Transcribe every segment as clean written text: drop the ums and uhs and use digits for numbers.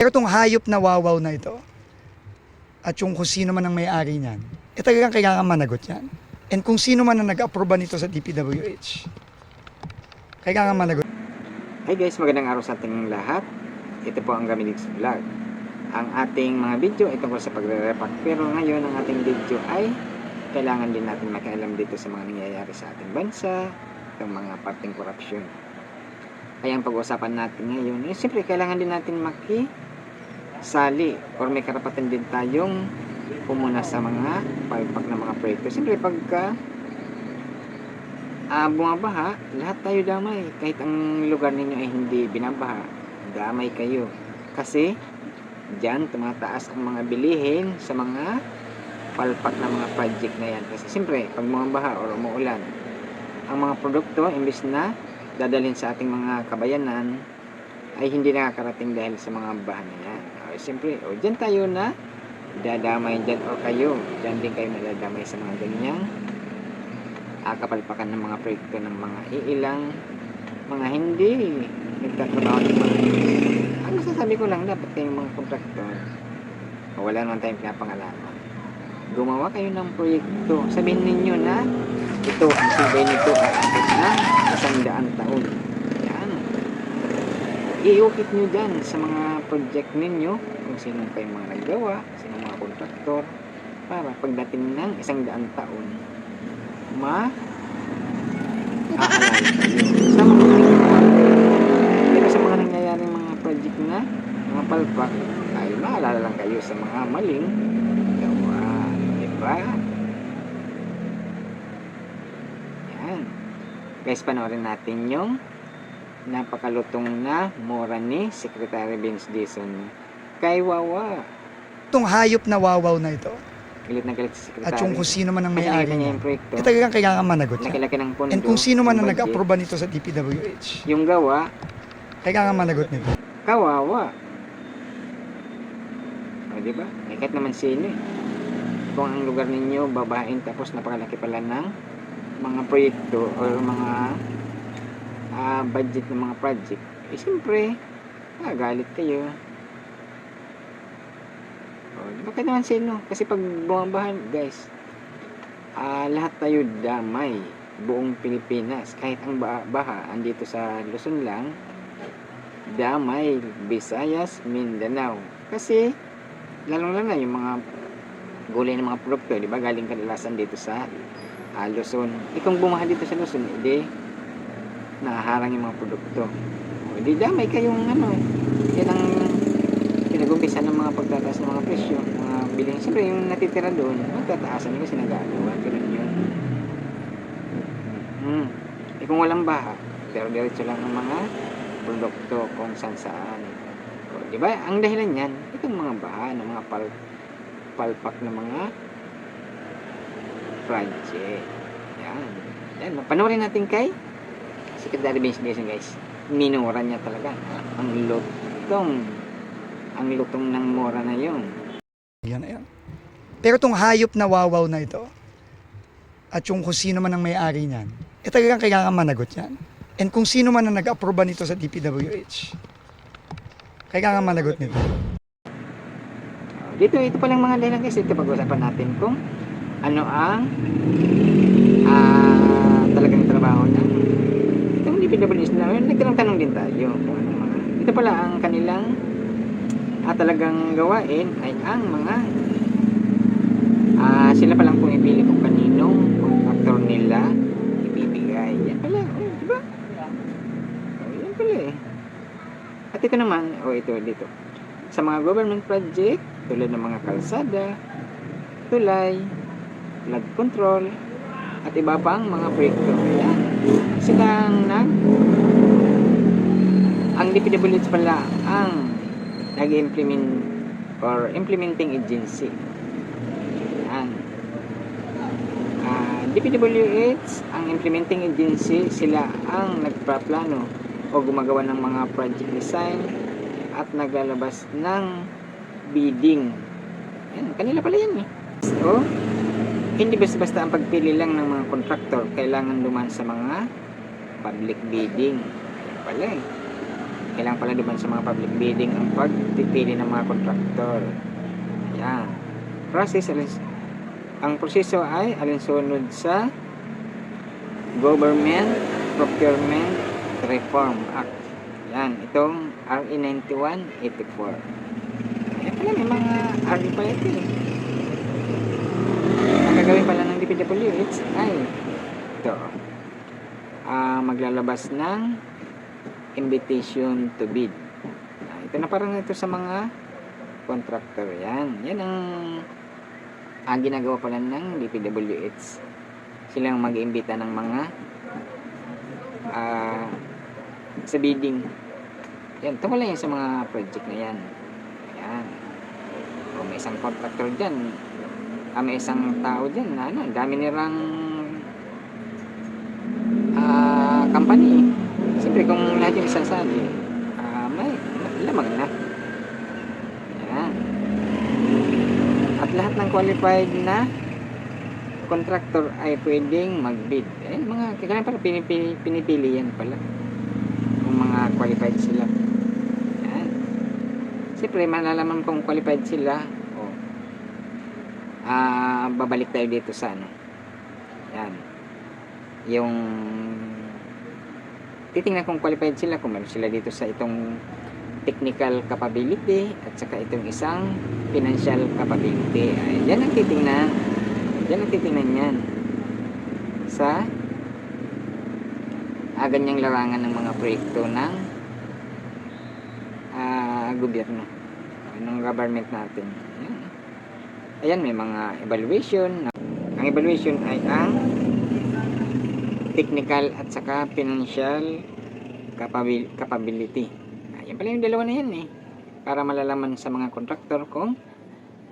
Pero itong hayop na wawaw na ito, at yung kung sino man ang may-ari niyan, talagang kailangan managot yan. And kung sino man ang nag-aproba nito sa DPWH, kailangan managot. Hi guys, magandang araw sa ating lahat. Ito po ang Gamilix Vlog. Ang ating mga video ay tungkol sa pagre-repack. Pero ngayon ang ating video ay kailangan din natin makialam dito sa mga nangyayari sa ating bansa, itong mga parteng korupsyon. Kaya ang pag-uusapan natin ngayon ay siyempre kailangan din natin makisali or may karapatan din tayong pumuna sa mga palpak na mga proyekto. Siyempre pagka bumabaha, lahat tayo damay. Kahit ang lugar ninyo ay hindi binabaha, damay kayo. Kasi diyan tumataas ang mga bilihin sa mga palpak na mga project na yan. Kasi siyempre pag bumabaha or umuulan, ang mga produkto imbes na dadalhin sa ating mga kabayanan ay hindi nakakarating dahil sa mga baha na yan. Siyempre, dyan tayo na dadamay dyan o kayo. Dyan din kayo nadadamay sa mga ganyang kapalpakan ng mga proyekto ng mga iilang mga hindi nagtatrabaho ng mga ang masasabi ko lang, dapat kayong mga kontraktor, wala naman tayong pinapangalaman, gumawa kayo ng proyekto, sabihin ninyo na ito, ang tibay nito ay abot na 100 taon. Yan, iukit nyo dyan sa mga project ninyo kung sino kayong mga naggawa, sino mga kontraktor, para pagdating ng 100 taon aalala kayo sa mga pero sa mga nangyayaring mga project na mga palpak ay maalala lang kayo sa mga maling gawa, diba? Yan guys, panoorin natin yung napakalutong na mura ni Secretary Vince Dizon kay Wawa. Itong hayop na wawaw na ito, Galit na galit si Secretary. at yung kung sino man ang Kasi may-ari nakita niya niyan, yung proyekto, talagang kailangan managot yan. laki-laki ng pondo, And kung sino man yung ang budget, nag-aproba nito sa DPWH, yung gawa, kailangan managot nito. kawawa. O, diba? Eh, kahit naman sino eh. Kung ang lugar ninyo babain tapos napakalaki pala ng mga proyekto o mga budget ng mga project, eh siyempre galit kayo. O, diba? Kahit naman sino. Kasi pag bumabahan guys, lahat tayo damay, buong Pilipinas. Kahit ang baha andito sa Luzon lang, damay, Visayas, Mindanao. Kasi lalong na yung mga gulay ng mga produkto, di ba, galing kadalasan dito sa Luzon. Kung bumaha dito sa Luzon, edi nahaharang yung mga produkto. O, edi damay kayong yan ang pinag-umpisa ng mga pagtataas ng mga presyo, mga biling. Siyempre yung natitira doon, magtataasan nyo kasi nag-aagawa. Ganun yun. Kung walang baha, pero diretso lang ng mga produkto kung saan. O, di ba? Ang dahilan niyan, itong mga baha ng mga palpak na mga project. Yan. Panoorin natin kay Secretary Vince Dizon guys. Minura niya talaga. Ang lutong ng mura na yun. Yan. Pero itong hayop na wawaw na ito, at yung kung sino man ang may-ari niyan, talagang kailangan managot yan. And kung sino man ang nag-aproba nito sa DPWH, kailangan managot nito. Ito pa lang mga dahilan guys. Ito pag-usapan natin kung ano ang talagang trabaho na itong DPWH na nagtanong din tayo kung ano mga ito pala ang kanilang talagang gawain ay ang mga sila palang pumipili kung kaninong kontraktor nila ibibigay. Yan pala, diba? Yan pala eh. At ito naman, ito dito sa mga government project tulad ng mga kalsada, tulay, flood control, at iba pang mga proyekto. Ayan. Silang ang DPWH pala ang nag-implement or implementing agency. Ayan. DPWH ang implementing agency, sila ang nagpaplano o gumagawa ng mga project design at naglalabas ng bidding. Yan, kanila pala yan eh. So, hindi basta-basta ang pagpili lang ng mga kontraktor, kailangan duman sa mga public bidding. Yan pala eh. Kailangan pala duman sa mga public bidding ang pagpipili ng mga kontraktor. Yan. Ang proseso ay alinsunod sa Government Procurement Reform Act. Yan, itong RE 9184. Yan pala, may mga RE pala ito eh. Ang gagawin pala ng DPWH ay ito. Maglalabas ng invitation to bid. Ito na parang ito sa mga contractor. Yan ang ginagawa pala ng DPWH. Silang mag-imbita ng mga sa bidding. Yan, ito lang yan sa mga project na yan. Yan. O may isang contractor dyan. May isang tao dyan na ang dami nirang company. Siyempre kung lahat yung isasali, may lamang na. Yan. At lahat ng qualified na contractor ay pwedeng mag-bid. Ayan, kailangan pala pinipili yan pala. Kung mga qualified sila. Yan. Siyempre, malalaman kung qualified sila, babalik tayo dito sa ano. Yan. Yung titingnan kung qualified sila, kung meron sila dito sa itong technical capability at saka itong isang financial capability. Ay, yan ang titingnan. Yan ang titingnan yan sa ganyang larangan ng mga proyekto ng gobyerno, ng government natin. Yan. Ayan, may mga evaluation. Ang evaluation ay ang technical at saka financial capability. Ayan pala yung dalawa na yan eh. Para malalaman sa mga contractor kung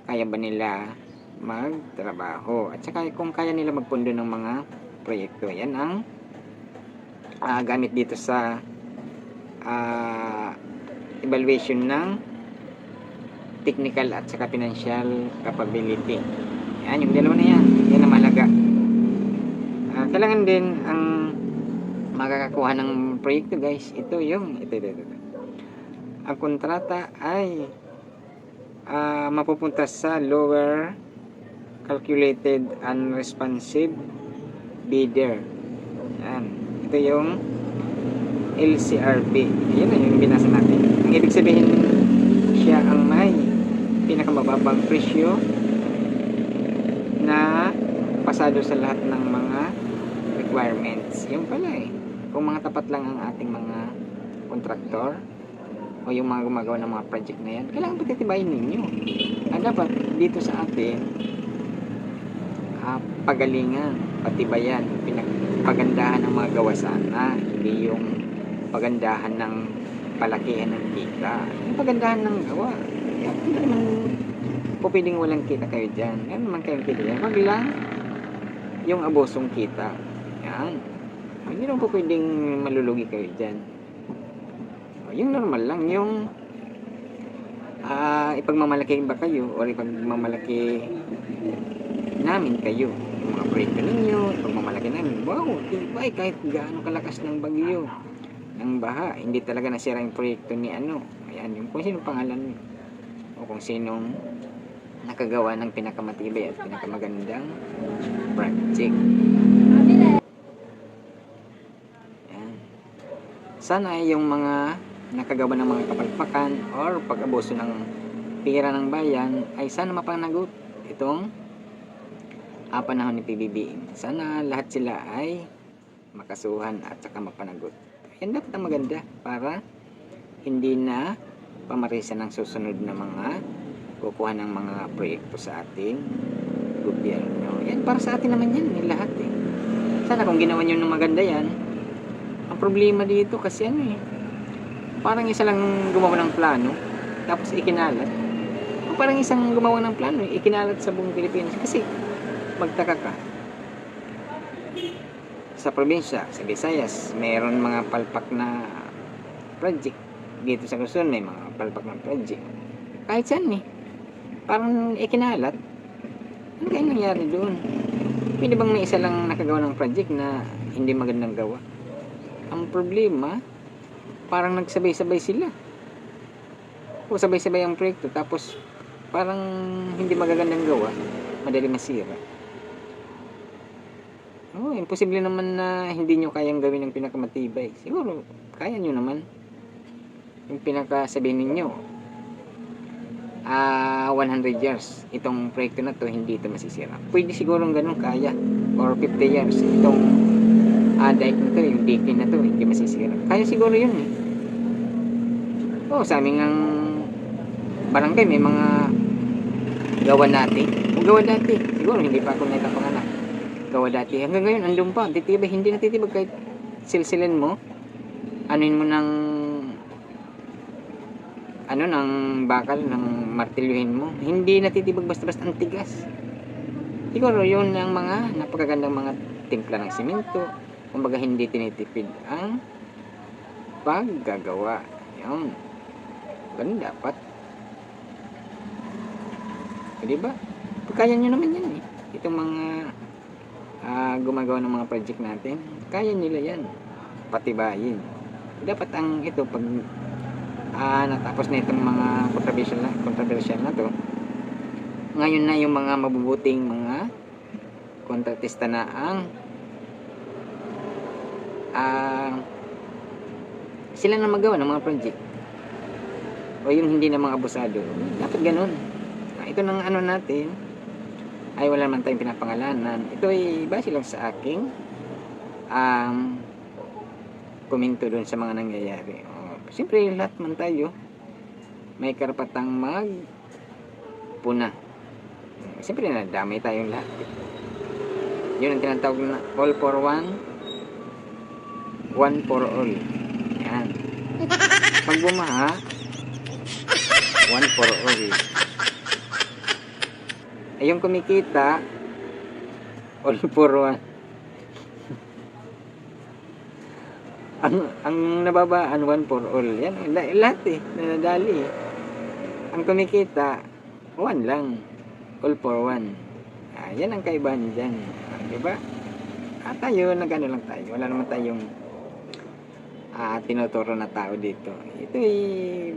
kaya ba nila magtrabaho. At saka kung kaya nila magpundo ng mga proyekto. Yan ang gamit dito sa evaluation ng technical at saka financial capability. Yan, yung dalawa na yan. Yan ang mahalaga. Kailangan din ang makakakuha ng proyekto guys. Ito. Ang kontrata ay mapupunta sa lower calculated unresponsive bidder. Yan. Ito yung LCRB. Yan na yung binasa natin. Ang ibig sabihin, siya ang may pinakamababang presyo na pasado sa lahat ng mga requirements. Yung pala eh. Kung mga tapat lang ang ating mga kontraktor o yung mga gumagawa ng mga project na yan, kailangan patitibayin ninyo. Dapat dito sa atin pagalingan, patibayan, pagandahan ng mga gawa sana, hindi yung pagandahan ng palakihan ng kita. Yung pagandahan ng gawa, hindi naman po pwedeng walang kita kayo dyan. Yan naman kayo kita dyan. Wag lang yung abosong kita. Yan. Hindi naman po pwedeng malulugi kayo dyan. Yung normal lang, yung ipagmamalaki ba kayo o ipagmamalaki namin kayo. Yung mga proyekto ninyo, ipagmamalaki namin. Wow, tibay kahit gaano kalakas ng bagyo, ng baha. Hindi talaga nasira yung proyekto ni ano. Ayan, yung kung sino pangalan o kung sinong nakagawa ng pinakamatibay at pinakamagandang project. Ayan. Sana yung mga nakagawa ng mga kapalpakan or pag-abuso ng pira ng bayan ay sana mapanagot itong panahon ni PBBM. Sana lahat sila ay makasuhan at saka mapanagot. Yan dapat ang maganda para hindi na pamarisan ng susunod na mga kukuha ng mga proyekto sa ating gobyerno. Yan, para sa atin naman yan, lahat eh. Sana kung ginawa nyo ng maganda yan, ang problema dito kasi ano eh, parang isa lang gumawa ng plano, tapos ikinalat. O parang isang gumawa ng plano, ikinalat sa buong Pilipinas. Kasi, magtaka ka. Sa probinsya, sa Visayas, mayroon mga palpak na project. Dito sa Luzon, may mga palpak na project. Kahit saan eh. Parang ikinalat. Ano kaya nangyari doon? Pwede bang may isa lang nakagawa ng project na hindi magandang gawa? Ang problema, parang nagsabay-sabay sila. O sabay-sabay ang proyekto, tapos parang hindi magagandang gawa, madali masira. Imposible naman na hindi nyo kayang gawin ng pinakamatibay. Siguro, kaya nyo naman. Yung pinakasabihin ninyo, 100 years, itong proyekto na to, hindi ito masisira. Pwede siguro ganun, kaya. Or 50 years, itong dike na to, yung dikin na to, hindi masisira. Kaya siguro yun eh. Sa aming ang barangay, may mga gawa dati. Kung gawa dati, siguro hindi pa ako nagkapanganak. Gawa dati. Hanggang ngayon, andun pa. Titibay, hindi natitibag kahit silsilin mo. Anuin mo ng ng bakal, ng martilyuhin mo. Hindi natitibag basta-basta ang tigas. Siguro yun ang mga napakagandang mga timpla ng simento. Kumbaga hindi tinitipid ang paggagawa. Yun. Ganun dapat. Diba? Kaya nyo naman yan eh. Itong mga gumagawa ng mga project natin, kaya nila yan patibayin. Dapat ang ito pag natapos na itong mga controversial na to, ngayon na yung mga mabubuting mga kontratista na ang sila na magawa ng mga project, o yung hindi na mga abusado. Dapat ganun. Ito ng natin ay wala naman tayong pinapangalanan. Ito ay base lang sa aking komento doon sa mga nangyayari. Siyempre lahat man tayo may karapatang magpuna. Siyempre nadamay tayong lahat. Yun ang tinatawag na all for one, one for all. Yan. Pag bumaha, one for all. Ay yung kumikita, all for one. ang nababaan, one for all. Yan, lahat eh, nanadali eh. Ang kumikita, one lang, all for one. Yan ang kaibahan dyan. Diba? Tayo, nag-ano lang tayo. Wala naman tayong tinuturo na tao dito. Ito ay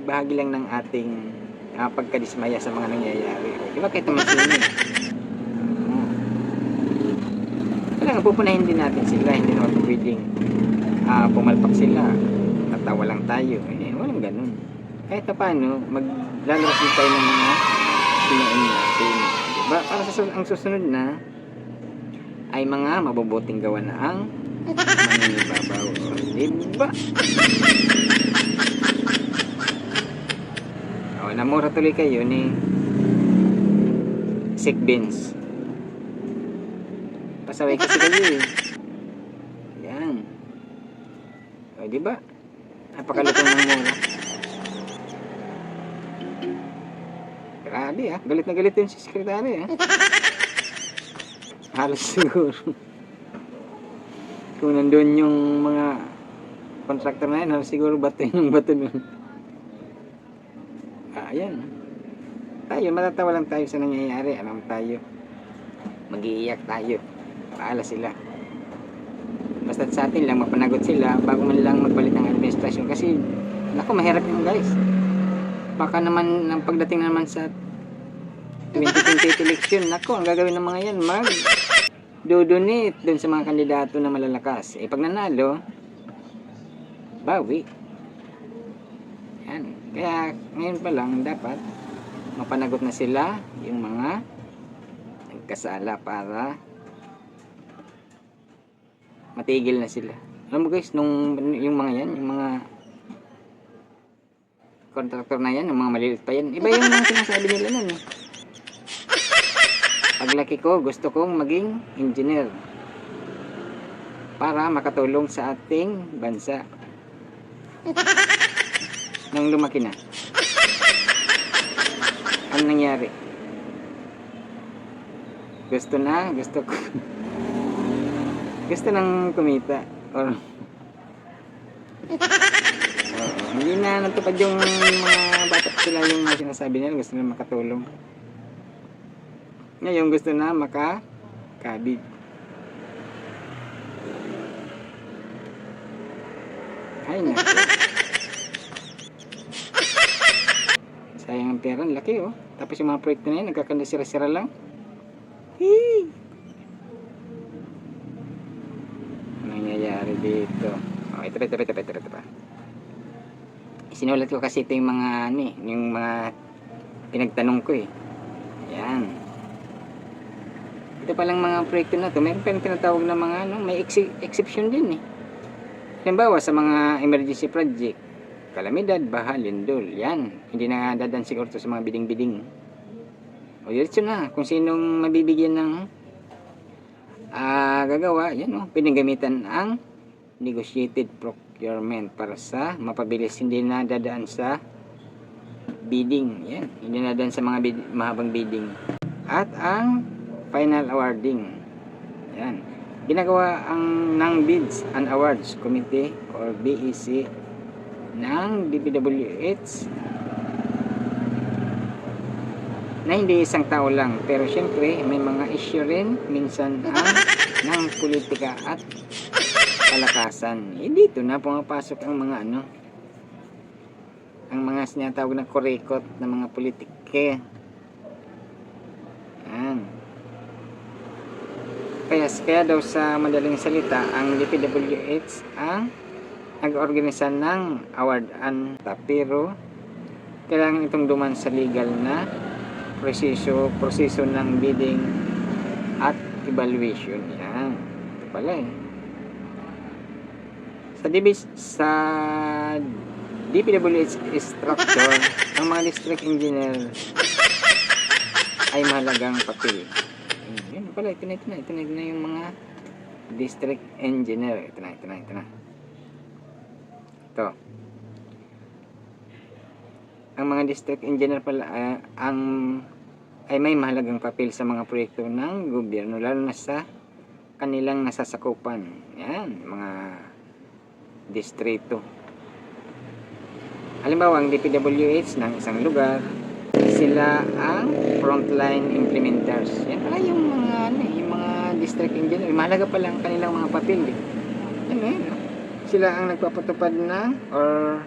bahagi lang ng ating pagkadismaya sa mga nangyayari. Diba kahit naman sila? Kailangan pupunahin din natin sila. Hindi naman pwedeng pumalpak sila. Tatawa lang tayo. Walang ganun. Kahit na paano, maglalabas din tayo ng mga sinoon natin. Diba? Para ang susunod na ay mga mabubuting gawa na ang maninibabaw. Diba? Namura tuloy kayo ni Sick Beans. Pasaway kasi kayo eh. Yan. Diba? Napakalutong ng mura. Grabe galit na galit yun si sekretary halos siguro. Kung nandun yung mga contractor na yun, halos siguro bato yung bato nun. Ayan. Tayo, matatawa lang tayo sa nangyayari. Alam tayo. Mag-iiyak tayo. Paala sila. Basta sa atin lang, mapanagot sila bago man lang magpalit ng administrasyon. Kasi, naku, mahirap yun guys. Baka naman, ang pagdating naman sa 2028 election, naku, ang gagawin ng mga yan, do-donate dun sa mga kandidato na malalakas. Pag nanalo, bawi. Yan. Kaya ngayon pa lang dapat mapanagot na sila yung mga nagkasala para matigil na sila. Alam mo guys, yung mga yan, yung mga contractor na yan, yung mga maliliit pa yan, iba yung mga sinasabi nila nun eh. Paglaki ko, gusto kong maging engineer para makatulong sa ating bansa. Nang lumaki na, ano nangyari? Gusto ko gusto nang kumita or hindi na natupad yung mga bata sila yung sinasabi nila, gusto na makatulong. Ngayon gusto na makakabid. Ay naku. pera, ang laki oh. Tapos yung mga proyekto na yan, nagkakanda sira-sira lang. Hee! Ano nangyayari dito? Oh, ito pa. Sinulat ko kasi ito yung mga, yung mga pinagtanong ko eh. Yan. Ito palang mga proyekto na to, meron pa yung tinatawag na mga, may exception din eh. Halimbawa, sa mga emergency project, kalamidad, baha, lindol, yan. Hindi na dadan siguro to sa mga biding-biding. O diretso na, kung sinong mabibigyan ng gagawa, yan o, pinagamitan ang negotiated procurement para sa mapabilis, hindi na dadaan sa bidding. Yan, hindi na dadaan sa mga mahabang bidding. At ang final awarding. Yan. Ginagawa ng Bids and Awards Committee or BEC ng DPWH na hindi isang tao lang, pero syempre may mga issue rin minsan ng politika at kalakasan. Dito na pumapasok ang mga ang mga sinatawag na kurikot ng mga politike. Yan. Kaya daw sa madaling salita, ang DPWH ang nag-organisa ng award pero kailangan itong duman sa legal na proseso ng bidding at evaluation. Yan. Ito pala eh. Sa DPWH structure, ang mga district engineer ay mahalagang papel. Yan pala, ito na yung mga district engineer. Ito na. Ito. Ang mga district engineer pala ay may mahalagang papel sa mga proyekto ng gobyerno, lalo na sa kanilang nasasakupan. Yan, mga distrito. Halimbawa, ang DPWH ng isang lugar, sila ang frontline implementers. Yan pala yung mga district engineer. Mahalaga pala ang kanilang mga papel. Yan. Sila ang nagpapatupad or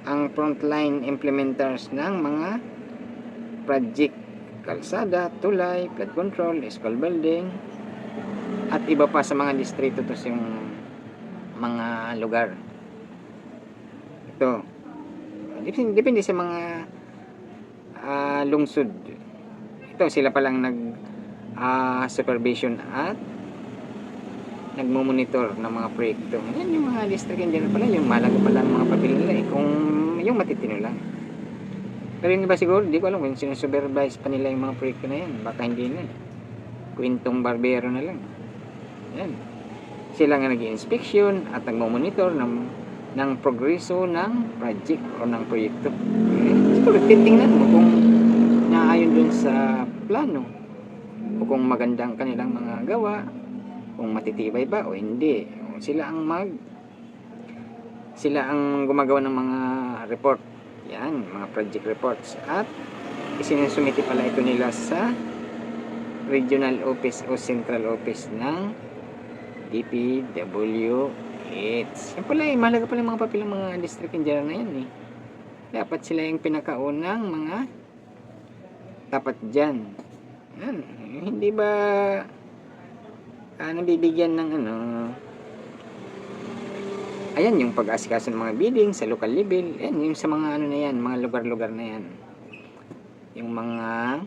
ang frontline implementers ng mga project, kalsada, tulay, flood control, school building, at iba pa sa mga distrito to yung mga lugar. Ito. Depende sa mga lungsod. Ito, sila palang supervision at nagmo-monitor ng mga proyekto. Yan yung mga district engineer pala, yung malaga pala ang mga papel nila eh, kung yung matitino lang. Pero yun ba siguro, di ko alam kung sinusupervise pa nila yung mga proyekto na yan. Baka hindi na. Kwentong barbero na lang. Yan. Sila nga nag-i-inspection at nagmo-monitor ng progreso ng project o ng proyekto. Siguro titingnan mo kung naayon dun sa plano o kung magandang kanilang mga gawa, kung matitibay ba o hindi. Sila ang gumagawa ng mga report. Yan, mga project reports. At isinusumiti pala ito nila sa regional office o central office ng DPWH. Yan pala mahalaga pala mga papel ng mga district engineer na yan eh. Dapat sila yung pinakaunang mga tapat dyan. Yan. Hindi ba nabibigyan ng ayan yung pag-asikaso ng mga bidding sa local level. Ayan yung sa mga na yan, mga lugar-lugar na yan. Yung mga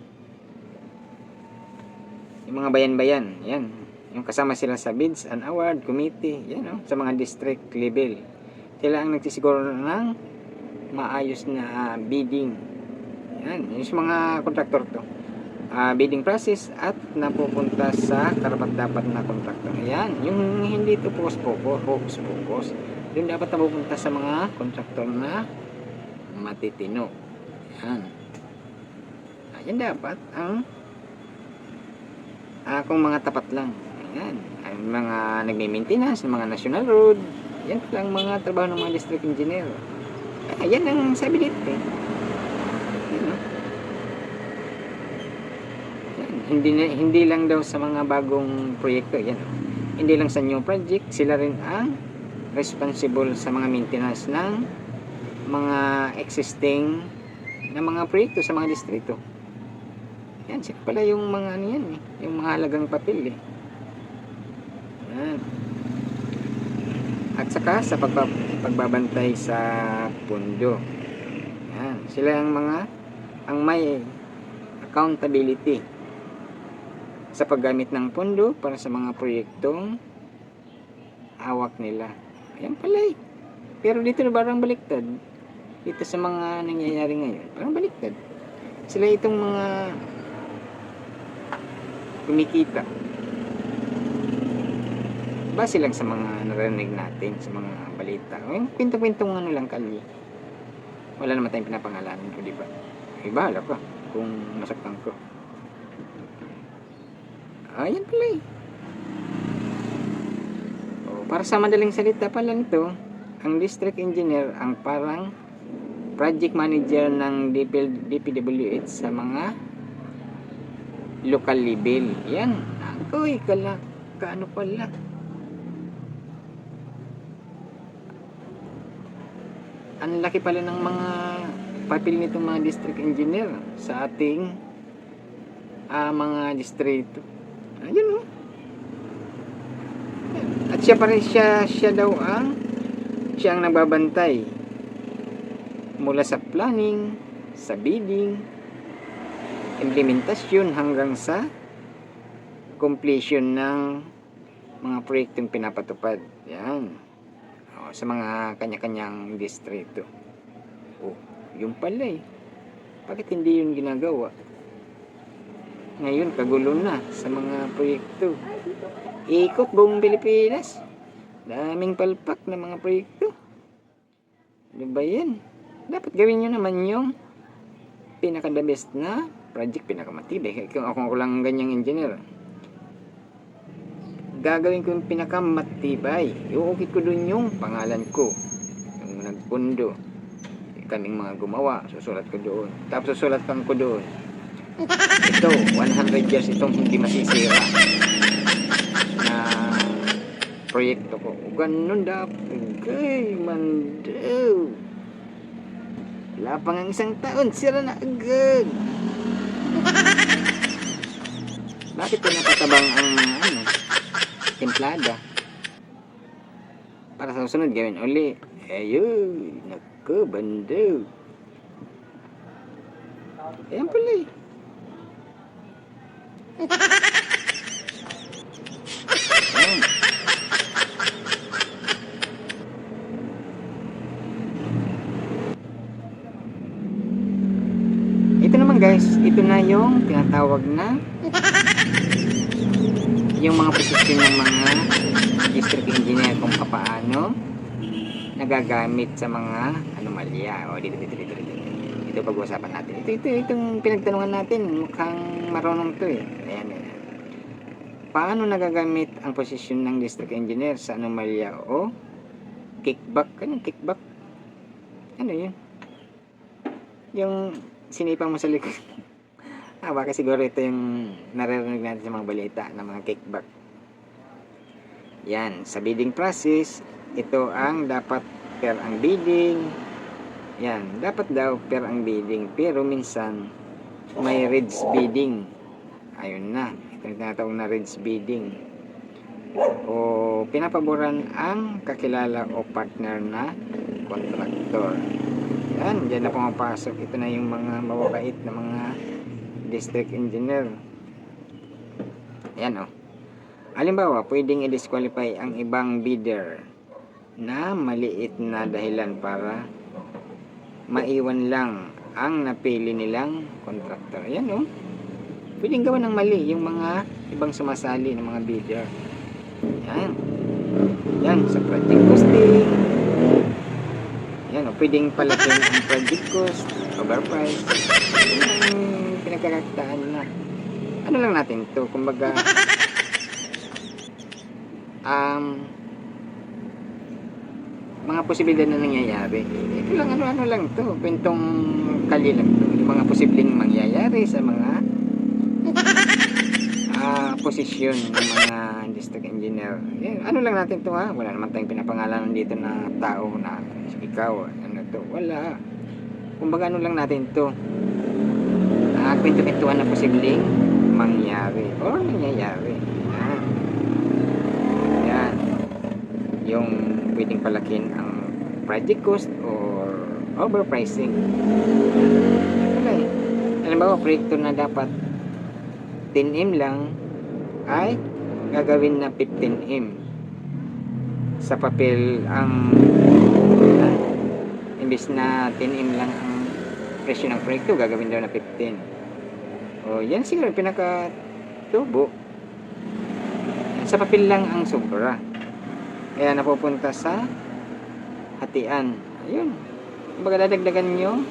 bayan-bayan. Yan. Yung kasama sila sa bids and award committee. Yan sa mga district level. Sila ang nagsisiguro ng maayos na bidding. Yan. Yung mga kontraktor to. Bidding process at napupunta sa karapat-dapat na kontraktor. Ayan, yung hindi ito focus. Yung dapat napupunta sa mga kontraktor na matitino. Ayan. Ayan dapat ang kung mga tapat lang. Ayan, ang mga nagme-maintenance ng mga national road. Yan lang mga trabaho ng mga district engineer. Ayan ang sabi dito eh. Hindi lang daw sa mga bagong proyekto, yan. Hindi lang sa new project, sila rin ang responsible sa mga maintenance ng mga existing ng mga proyekto sa mga distrito. Yan, sila pala yung mga ano yan eh, yung mahalagang papel eh. Yan. At saka sa pagbabantay sa pundo. Yan, sila ang may accountability sa paggamit ng pundo para sa mga proyektong hawak nila. Ayan pala eh. Pero dito na parang baliktad. Dito sa mga nangyayari ngayon, parang baliktad. Sila itong mga kumikita. Base lang sa mga narinig natin, sa mga balita. Yung kwento-kwentong ano lang kalye. Wala naman tayong pinapangalanan ko, di ba? Eh, bahala ka kung masaktan ko. Ayan pala eh. O, para sa madaling salita pala nito, ang district engineer ang parang project manager ng DPWH sa mga local level. Yan. Ako'y kaano pala. Ang laki pala ng mga papel nitong mga district engineer sa ating mga distrito. Ayun oh. At siya pa rin siya daw siya ang nagbabantay mula sa planning, sa bidding, implementasyon hanggang sa completion ng mga proyektong pinapatupad. Yan. O, sa mga kanya-kanyang distrito. Oh, yung pala eh. Bakit hindi yun ginagawa? Ngayon, kagulo na sa mga proyekto. Ikot buong Pilipinas. Daming palpak na mga proyekto. Ano ba yan? Dapat gawin nyo naman yung pinaka-the best na project, pinakamatibay. Kung ako lang ganyang engineer, gagawin ko yung pinakamatibay. Iukit ko dun yung pangalan ko. Yung nagpundo. Kaming mga gumawa. Susulat ko doon. Tapos susulatan ko doon. Ito, 100 years itong hindi masisira na proyekto ko. Ganun dapat. Okay, mandaw. Wala pang ang isang taon, sira na agad. Bakit pinapatabang ang mga templada? Para sa susunod gawin uli. Ayun, naku, bandaw. Ayan pala eh. Ayan. Ito naman guys, ito na yung tinatawag na yung mga posisyon ng mga district engineer kung paano nagagamit sa mga anomalya. O dito. Ito pag-uusapan natin. Itong pinagtanungan natin, mukhang marunong to eh. Ayan. Paano nagagamit ang posisyon ng district engineer sa anomalya o kickback? Anong kickback? Ano yun? Yung sinipang mo sa likod. Baka siguro ito yung naririnig natin sa mga balita ng mga kickback. Yan, sa bidding process, ito ang dapat per ang bidding. Yan, dapat daw per ang bidding. Pero minsan, may reads bidding. Ayun na, ito yung tinatawag na reads bidding. O pinapaboran ang kakilala o partner na contractor. Yan, dyan na pumapasok. Ito na yung mga mababait na mga district engineer. Yan o. Halimbawa, pwedeng i-disqualify ang ibang bidder na maliit na dahilan para maiwan lang ang napili nilang contractor. Yan o. Pwedeng gawa ng mali yung mga ibang sumasali ng mga bidder. Yan. Yan, sa project costing. Yan o, pwedeng palakin ang project cost, overprice. Yan ang pinagkakakitaan na. Ano lang natin to, kumbaga, mga posibilidad na nangyayari. Ito lang, ano lang to, kwentong kalye lang to. Yung mga posibleng mangyayari sa mga posisyon ng mga district engineer. Ano lang natin to ha, wala naman tayong pinapangalanan dito na tao na ikaw, ano to, wala. kumbaga ano lang natin to, kwento-kwentuhan na posibleng mangyari or nangyayari. Yan. Yan. Yung pwedeng palakin ang project cost or overpricing. Okay. Halimbawa, proyekto na dapat 10M lang ay gagawin na 15M. Sa papel ang imbis na 10M lang ang presyo ng proyekto, gagawin daw na 15. O yan siguro yung pinaka-tubo. Sa papel lang ang sobra. Kaya napupunta sa hatian. Ayun. Kumbaga dadagdagan nyo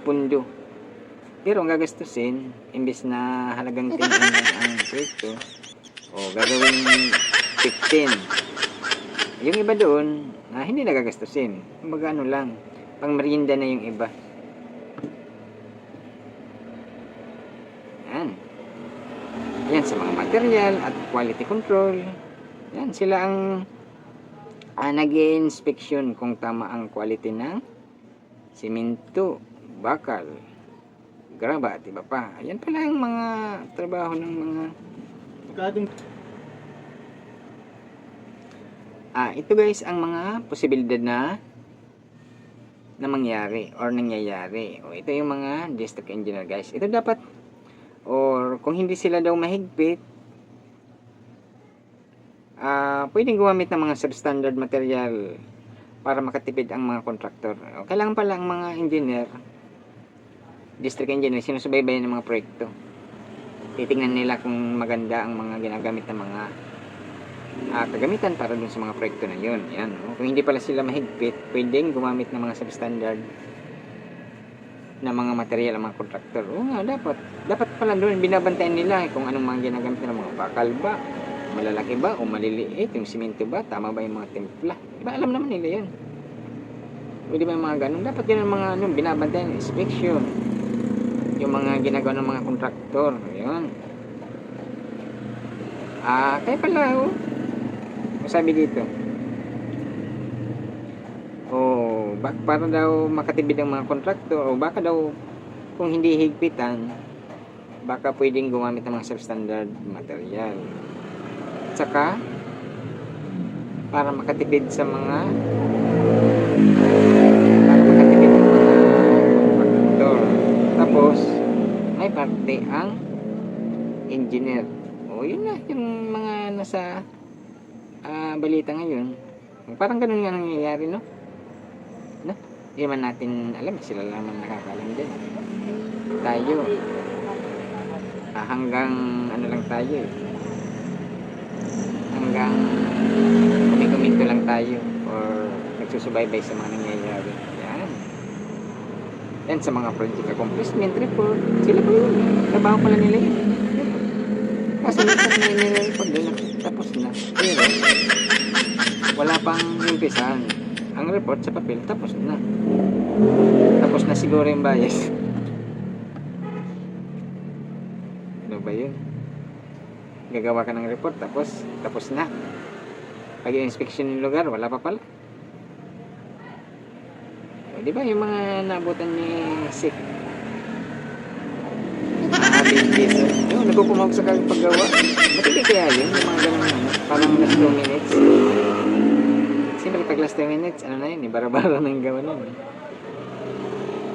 pundo. Pero ang gagastusin, imbis na halagang 10 lang ang proyekto, o gagawin 15. Yung iba doon, hindi na gagastusin. Kumbaga ano lang, pang merienda na yung iba. Yan. Yan sa mga material at quality control. Yan, sila ang nag-i-inspection kung tama ang quality ng simento, bakal, graba at iba pa. Yan pala yung mga trabaho ng mga ito guys ang mga posibilidad na mangyari or nangyayari. O ito yung mga district engineer guys. Ito dapat, or kung hindi sila daw mahigpit, pwedeng gumamit ng mga substandard material para makatipid ang mga kontraktor. Kailangan pala ang mga engineer, district engineer, sinusubaybayan ng mga proyekto. Titingnan nila kung maganda ang mga ginagamit ng mga kagamitan para dun sa mga proyekto na yun. Yan, no? Kung hindi pala sila mahigpit, pwedeng gumamit ng mga substandard na mga material ang mga kontraktor. Oo nga, dapat pala doon binabantayan nila kung anong mga ginagamit ng mga bakal ba, malalaki ba o maliliit, yung simento ba, tama ba yung mga timpla. Diba alam naman nila yan. Pwede ba yung mga ganun? Dapat yun ang mga binabantayan, inspection, yung mga ginagawa ng mga kontraktor. Yun. Kaya pala sabi dito, para daw makatipid ang mga kontraktor, o baka daw kung hindi higpitan, baka pwedeng gumamit ng mga substandard material. At saka para makatipid sa mga kontraktor. Tapos may parte ang engineer. Yun na yung mga nasa balita ngayon. Parang ganun nga nangyayari, no? Hindi man natin alam, sila naman nakakalam din. Tayo, hanggang ano lang tayo eh. Hanggang kumikomento lang tayo or nagsusubaybay sa mga nangyayari. Yan. Yan sa mga project accomplishment report. Sila pa yun. Trabaho pala nila yun. Kasi minsan may nire-report doon, tapos na. Pero wala pang umpisan. Ang report sa papel, tapos na. Tapos na siguro yung bias. Ano ba yun? Gagawa ka ng report, tapos na. Pag i-inspection ng lugar, wala pa pala. Di ba yung mga nabutan ni Sik? Yung nagpupumawag sa paggawa. Matindi kaya yun, yung mga ganun, parang last 2 minutes. Siyempre pag last 2 minutes, ano na yun, bara-bara ng gawa nun.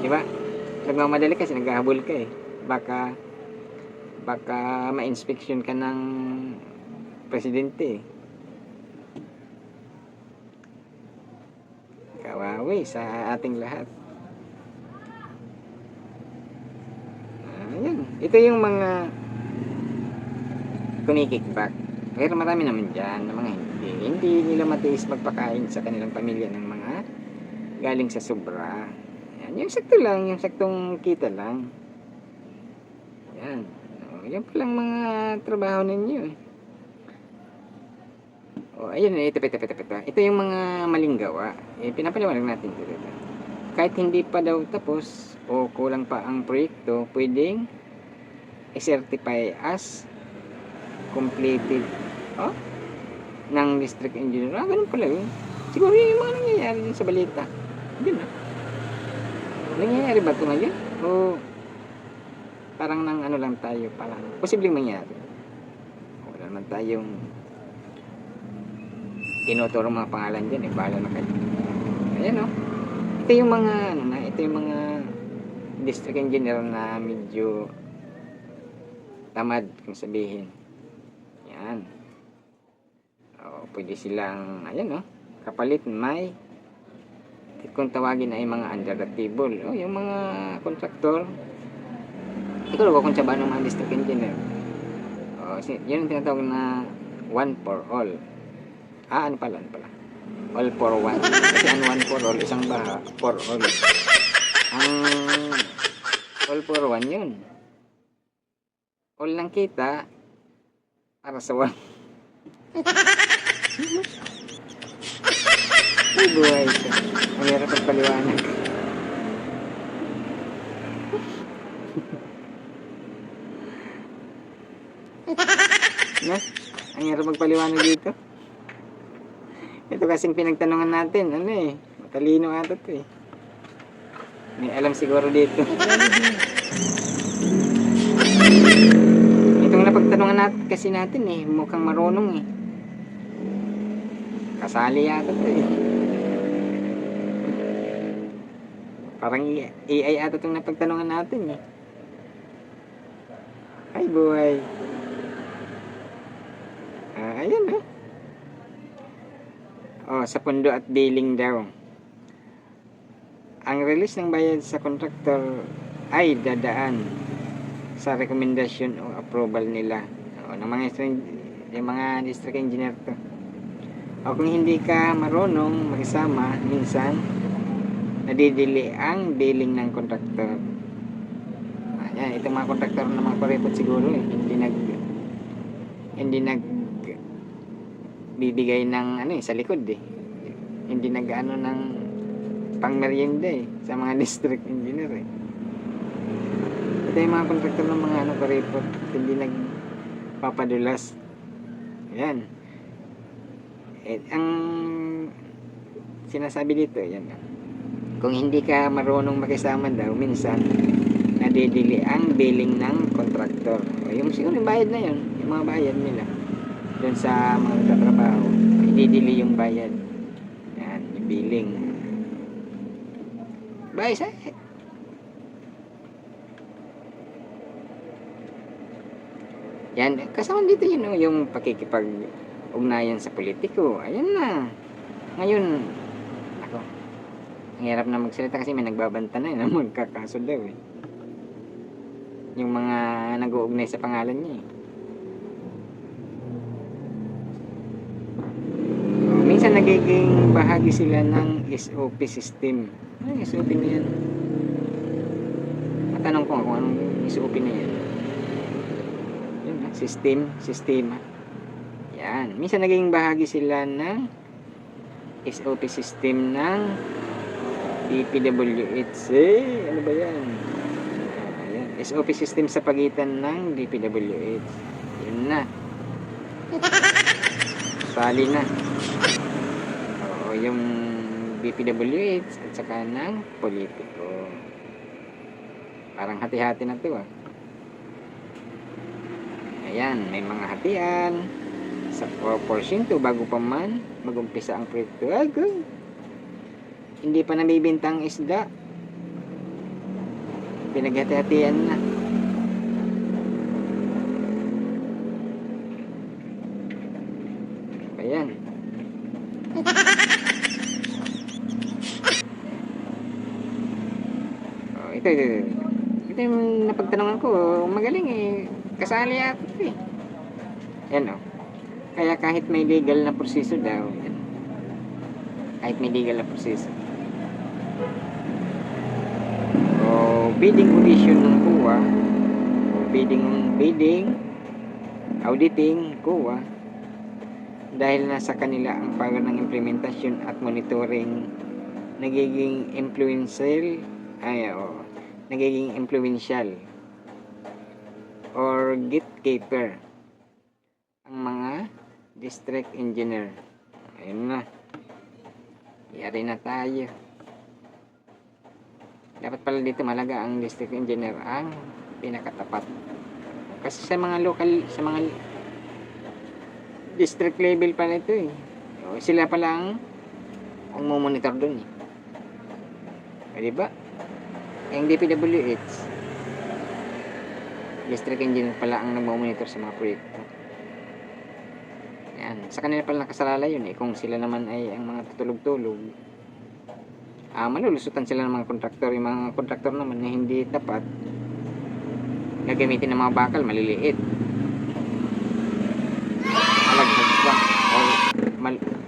Diba? Nagmamadali kasi, naghahabol ka eh. Baka ma-inspection ka ng presidente eh. Kawawi sa ating lahat. Ayan. Ito yung mga kunikickback. Pero marami naman dyan na mga hindi nila matiis magpakain sa kanilang pamilya ng mga galing sa sobra. Yan, yung sakto lang, yung saktong kita lang. Yan. Yan palang mga trabaho ninyo eh. Ayun, ito. Ito yung mga maling gawa. Pinapaliwanag natin dito. Kahit hindi pa daw tapos o kulang pa ang proyekto, pwedeng i-certify as completed ng district engineer. Ganun pala yun. Siguro yun yung mga nangyayari sa balita. Yun na. Nangyayari ba ito ngayon? O parang nang ano lang tayo, parang posibleng mangyari. Wala naman tayong tinuturo mga pangalan dyan eh, bahala na kayo. Ayan o. Ito yung mga, ano na, ito yung mga district engineer na medyo tamad kung sabihin. Yan. O, pwede silang, ayan o, kapalit may, kung tawagin ay mga under the table. O, yung mga kontraktor, ito lang kung tsaba ng mga district engineer. O, yun ang tinatawag na one for all. Ano pala? All for one. Kasi ang one for all, isang baha, for all. Ang all for one yun. All lang kita para sa one. Ay, buhay ito. Ang hirap pagpaliwanag. No? Ang hirap magpaliwanag dito. Ito kasing pinagtanungan natin, ano eh, matalino ata ito eh. May alam siguro dito. Itong napagtanungan natin kasi natin eh, mukhang marunong eh. Kasali yata ito eh. Parang AI ata itong napagtanungan natin eh. Ay buhay. Ayan oh. Sa pundo at billing daw. Ang release ng bayad sa kontraktor ay dadaan sa rekomendasyon o approval nila ng mga district engineer to. O kung hindi ka marunong makisama, minsan nadidili ang billing ng kontraktor. Ayan, itong mga kontraktor na mga kuripot siguro eh, hindi nag bibigay ng ano eh, sa likod eh. Hindi nag-ano ng pangmerienda eh, sa mga district engineer eh. Ito yung mga kontraktor ng mga ano, kuripot, hindi nagpapadulas. Ayan. Ang sinasabi dito, yan. Kung hindi ka marunong makisama daw, minsan nadidili ang billing ng kontraktor. Yung siguro yung bayad na yun, yung mga bayad nila doon sa mga nagtatrabaho, ididili yung bayad. Yan, yung billing. Bayad sa yan, kasama dito yun, yung pakikipag-ugnayan sa politiko. Ayan na. Ngayon, ako, ang hirap na magsalita kasi may nagbabanta na yun, magkakaso daw eh. Yung mga nag-uugnay sa pangalan niya eh. Minsan nagiging bahagi sila ng SOP system. Ano yung SOP na yan? Matanong ko kung anong SOP na yan. Yun na, sistema. Yan. Minsan nagiging bahagi sila ng SOP system ng DPWH. Ano ba yan? Ayan. SOP system sa pagitan ng DPWH. Yun na. Sali na. Yung DPWH at saka ng politiko. Parang hati-hati na ito ah. Ayan, may mga hatian sa 4% bago pa man mag-umpisa ang proyekto. Hindi pa nabibintang isda, pinaghati-hatian na. Ayan. Ito yung napagtanungan ko, magaling eh, kasali yata eh. Yan o. Kaya kahit may legal na proseso daw, yan. Kahit may legal na proseso. Bidding audition ng COA, bidding, auditing COA, dahil nasa kanila ang power ng implementasyon at monitoring, nagiging influential or gatekeeper ang mga district engineer. Ayun na, yari na tayo. Dapat pala dito malaga ang district engineer ang pinakatapat. Kasi sa mga local, sa mga district level pala ito eh. O, sila pala ang monitor dun eh. O, diba? Yung DPWH, district engineer pala ang nagmamonitor sa mga proyekto. Yan. Sa kanila pala nakasalala yun eh. Kung sila naman ay ang mga tutulog-tulog, malulusutan sila ng mga kontraktor. Yung mga kontraktor naman na hindi tapat, gagamitin ng mga bakal maliliit, malaglag pa o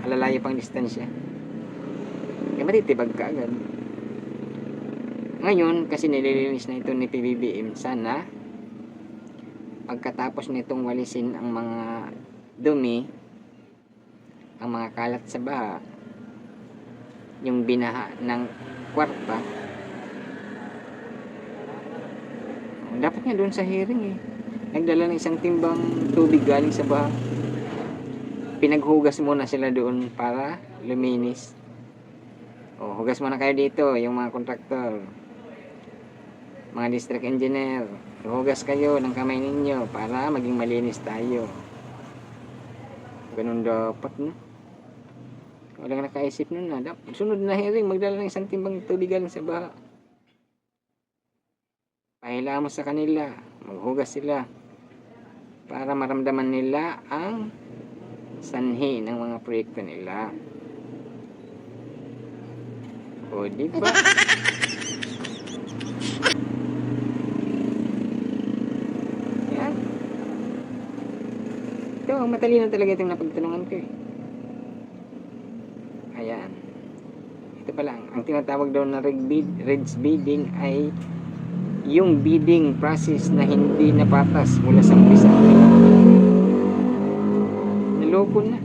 alalayo pang distansya, kaya matitibag ka agad. Ngayon kasi nililinis na ito ni PBBM, sana pagkatapos nitong walisin ang mga dumi, ang mga kalat sa baha, yung binaha ng kwarta, dapat nga doon sa hearing eh, nagdala ng isang timbang tubig galing sa baha, pinaghugas muna sila doon para luminis. O, hugas muna kayo dito, yung mga kontraktor, mga district engineer, hugas kayo ng kamay ninyo para maging malinis tayo. Ganun dapat, no? Walang nakaisip nun na sunod na hearing, magdala ng isang timbang tubig galing sa baha, pahila mo sa kanila, maghugas sila para maramdaman nila ang sanhi ng mga proyekto nila. O, diba? Yan. Ito, matalino talaga itong napagtanungan ko eh. Ayan. Ito pa lang. Ang tinatawag daw na regs bidding ay yung bidding process na hindi napatas mula sa umpisa. Naloko na.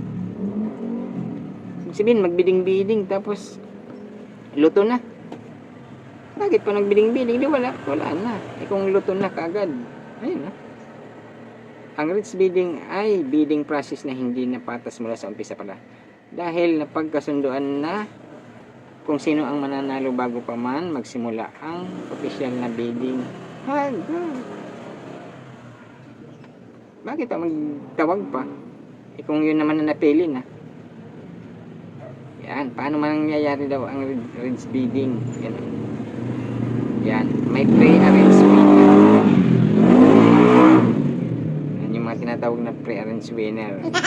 Ibig sabihin, magbidding-bidding tapos luto na. Bakit pa nagbidding-bidding? Di wala na. Kung luto na kaagad, ayun na. Ang regs bidding ay bidding process na hindi napatas mula sa umpisa pala. Dahil napagkasunduan na kung sino ang mananalo bago pa man magsimula ang official na bidding. Bakit pa magtawag pa? Kung yun naman na napili na. Yan, paano man nangyayari daw ang regs bidding? Yan, may pre-arranged winner. Yan yung mga tinatawag na pre-arranged winner. Yan.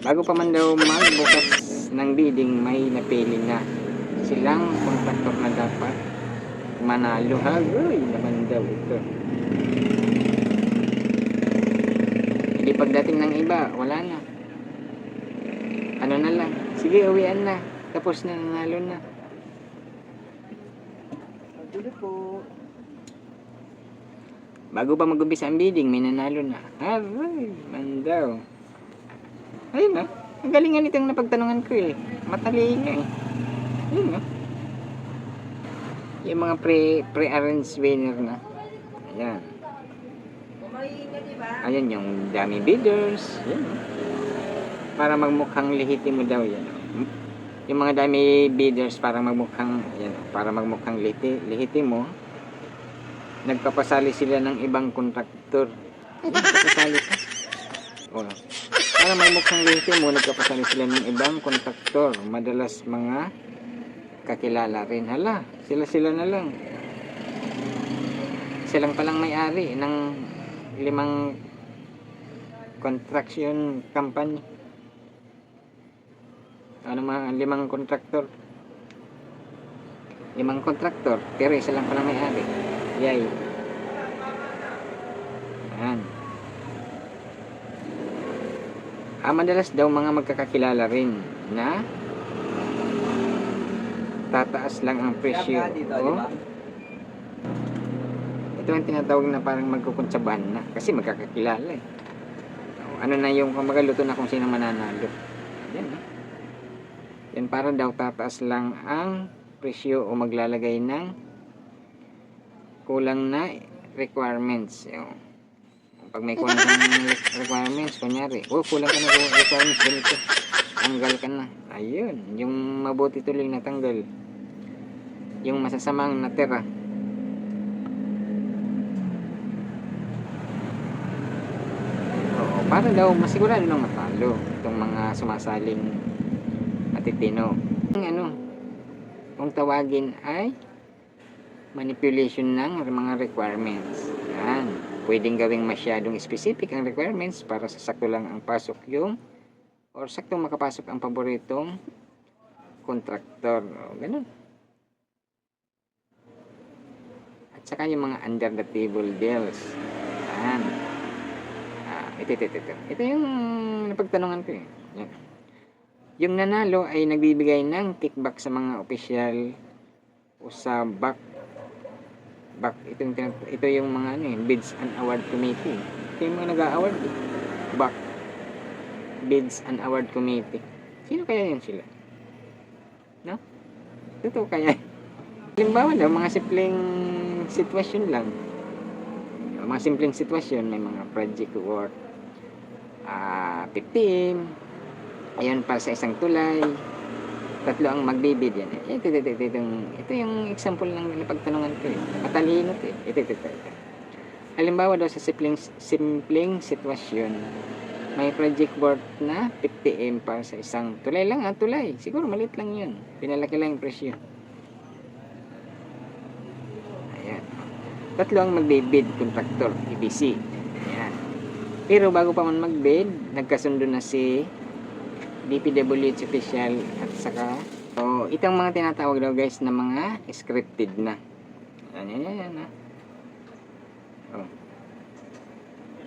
Bago pa man daw magbukas ng bidding, may napili na silang kontraktor na dapat manalo. Hagoy naman daw ito. Hindi pagdating ng iba, wala na. Ano na lang, sige uwian na, tapos na, nanalo na. Bago pa mag-umpisa ang bidding, may nanalo na. Aray, man daw. Ayun na, ang galingan itong napagtanungan ko eh. Matalino eh. Ayun na. Yung mga pre-arranged winner na. Ayan. Ayan yung dummy bidders. Ayan o. Para magmukhang lehitimo daw yan. Yung mga dummy bidders para magmukhang, ayan, para magmukhang lehitimo, nagpapasali sila ng ibang kontraktor. Nagpapasali pa. O, para magmukhang lehitimo, nagpapasali sila ng ibang kontraktor. Madalas mga kakilala rin. Hala, sila na lang. Silang palang may-ari ng 5 construction company. Ano mga 5 kontraktor. 5 kontraktor, pero isa lang palang may-ari. Yay. Ayan. Madalas daw mga magkakakilala rin na tataas lang ang presyo. Ito ang tinatawag na parang magkukuntsabahan na kasi magkakakilala eh. Ano na yung magaluto na kung sino mananalo. Yan eh. Yan para daw tataas lang ang presyo o maglalagay ng kulang na requirements. Pag may kulang ng requirements, kunyari, kulang ka na requirements, ganito, tanggal ka na. Ayun, yung mabuti tuloy na tanggal. yung masasamang natira. Oo, para daw masigurado ng matalo itong mga sumasaling matitino. Ang ano, kung tawagin ay manipulation ng mga requirements. Yan. Pwedeng gawing masyadong specific ang requirements para sa sakto lang ang pasok yung or saktong makapasok ang paboritong contractor. O, ganun. At saka yung mga under the table deals. Yan. Ito yung napagtanungan ko eh. Yan. Yung nanalo ay nagbibigay ng kickback sa mga opisyal o sa back ito yung mga ano eh, bids and award committee. Ito yung mga nag-a-award eh. Back bids and award committee. Sino kaya yun sila? No? Totoo kaya? Halimbawa daw, mga simpleng sitwasyon lang. Mga simpleng sitwasyon, may mga project worth 15, ayun para sa isang tulay, 3 ang magbibid yan. Ito yung example ng napagtanungan ko eh. Matalino to eh. Ito. Halimbawa daw sa simpleng sitwasyon, may project worth na 50M para sa isang tulay lang. Tulay. Siguro maliit lang yun. Pinalaki lang yung presyo. Ayan. 3 ang magbibid, contractor, EPC. Ayan. Pero bago pa man magbid, nagkasundo na si DPWH official at saka itong mga tinatawag daw guys na mga scripted na. Yan.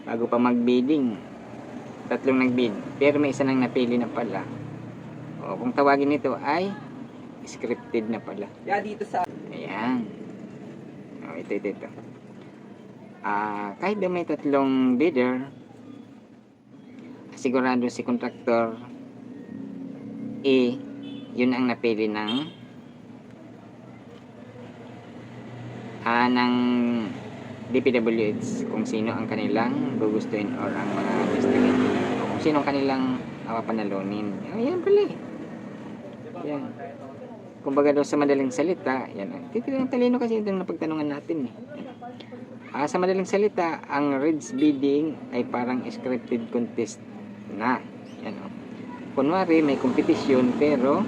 Bago pa magbidding, 3 nagbid, pero may isa nang napili na pala. Kung tawagin nito ay scripted na pala. Dito sa Ayan. Ito. Kahit daw may 3 bidder, sigurado si contractor yun ang napili ng DPWH kung sino ang kanilang gugustuhin or ang mga investigator o kung sino ang kanilang panalonin. Ayan pala eh. Yan. Kumbaga daw sa madaling salita, yan. Titignan talino kasi itong napagtanungan natin eh. Sa madaling salita, ang Reds bidding ay parang scripted contest na. Yan o. Kunwari may kompetisyon pero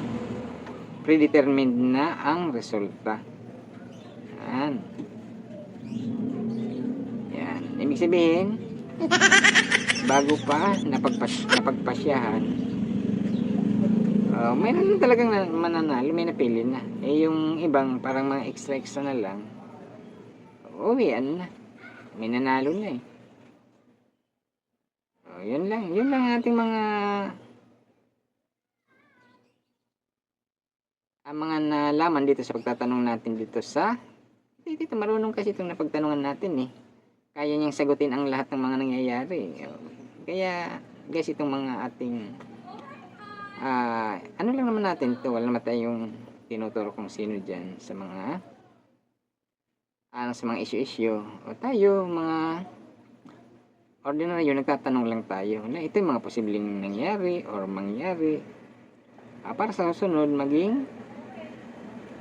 predetermined na ang resulta. Yan. Ibig sabihin, bago pa napagpasyahan, mayroon talagang mananalo, may napili na. Yung ibang parang mga extra na lang, uwian na. May nanalo na eh. Yun lang ating mga nalaman dito sa pagtatanong natin dito dito marunong kasi itong napagtanungan natin eh. Kaya niyang sagutin ang lahat ng mga nangyayari. Kaya guys, itong mga ating ano lang naman natin to, wala naman tayong tinuturo kung sino dyan sa mga issue o tayo mga ordinaryo, nagtatanong lang tayo na ito yung mga posibleng nangyari or mangyari para sa susunod maging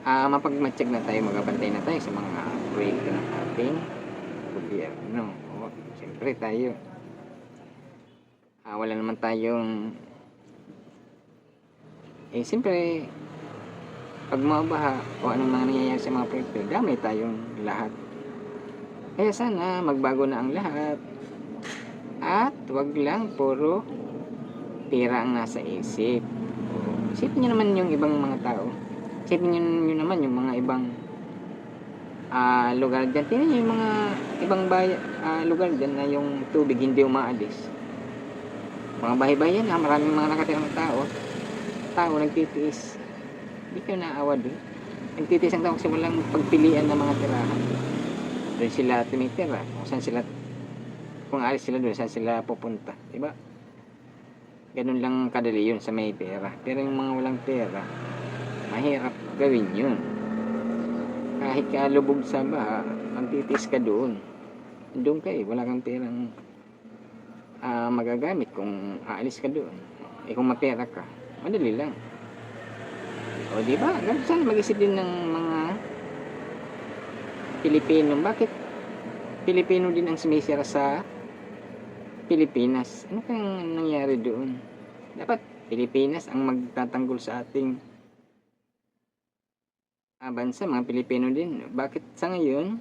mapagmatsyag na tayo, magabantay na tayo sa mga proyekto ng ating gobyerno. Siyempre tayo wala naman tayong siyempre pag mabaha o anong mga nangyayari sa mga proyekto, damay tayong lahat. Kaya sana magbago na ang lahat at wag lang puro pera ang nasa isip. Isipin nyo naman yung ibang mga tao, isipin nyo naman yung mga ibang lugar dyan. Tingnan nyo yung mga ibang lugar dyan na yung tubig hindi umaalis. Mga bahay-bayan na maraming mga nakatirang tao nagtitiis. Hindi kayo naawad eh. Nagtitiis ang tao kasi walang pagpilian ng mga tirahan. Doon sila tumitira. Kung alis sila doon, saan sila pupunta, diba? Ganun lang kadali yun sa may pera. Pero yung mga walang pera, mahirap gawin yun. Kahit ka lubog sa baha, magtitiis ka doon. Doon ka eh, wala kang perang magagamit kung aalis ka doon. Kung mapera ka, madali lang. O diba? Ganun sana mag-isip din ng mga Pilipino. Bakit Pilipino din ang sumisira sa Pilipinas? Ano kang nangyari doon? Dapat Pilipinas ang magtatanggol sa ating bansa, mga Pilipino din. Bakit sa ngayon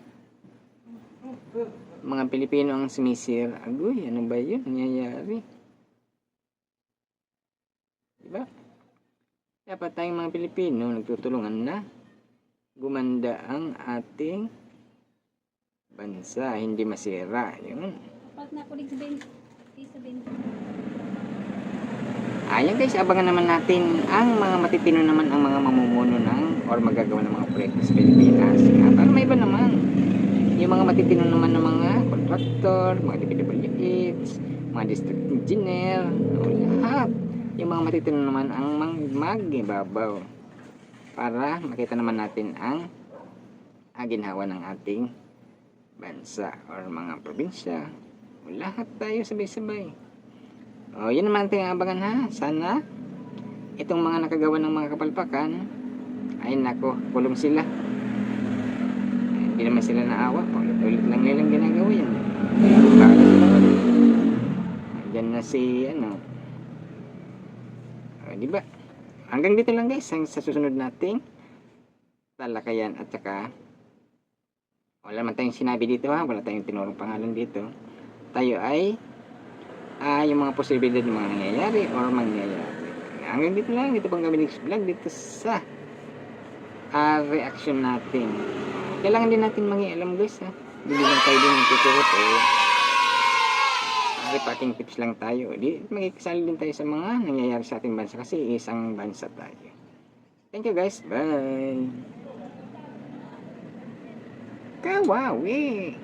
mga Pilipino ang sumisira? Agoy, ano ba yun nangyayari? Diba? Dapat tayong mga Pilipino nagtutulungan na gumanda ang ating bansa, hindi masira. Yun. Pag nakulig sabihin. Ayan guys, abangan naman natin ang mga matitino naman ang mga mamumuno ng or magagawa ng mga proyekto sa Pilipinas. Para may iba naman. Yung mga matitino naman ng mga contractor, mga DPWH, mga district engineer, lahat. Yung mga matitino naman ang magibabaw para makita naman natin ang ginhawa ng ating bansa or mga probinsya. Lahat tayo sabay-sabay. Yun naman ating abangan ha. Sana itong mga nakagawa ng mga kapalpakan ay nako, kulong sila. Hindi naman sila naawa. Ulit lang nilang ginagawa yan. Para sila. Diyan na si diba? Hanggang dito lang guys sa susunod nating talakayan at saka wala man tayong sinabi dito ha, wala tayong tinurong pangalan dito. Tayo ay yung mga posibilidad ng mga nangyayari or mangyayari. Hanggang dito lang, dito pang kami vlog dito sa reaction natin. Kailangan din natin mangialam guys ha. Hindi lang tayo din tuturot packing tips lang tayo. Di magkikasali din tayo sa mga nangyayari sa ating bansa kasi isang bansa tayo. Thank you guys. Bye. Kawawi.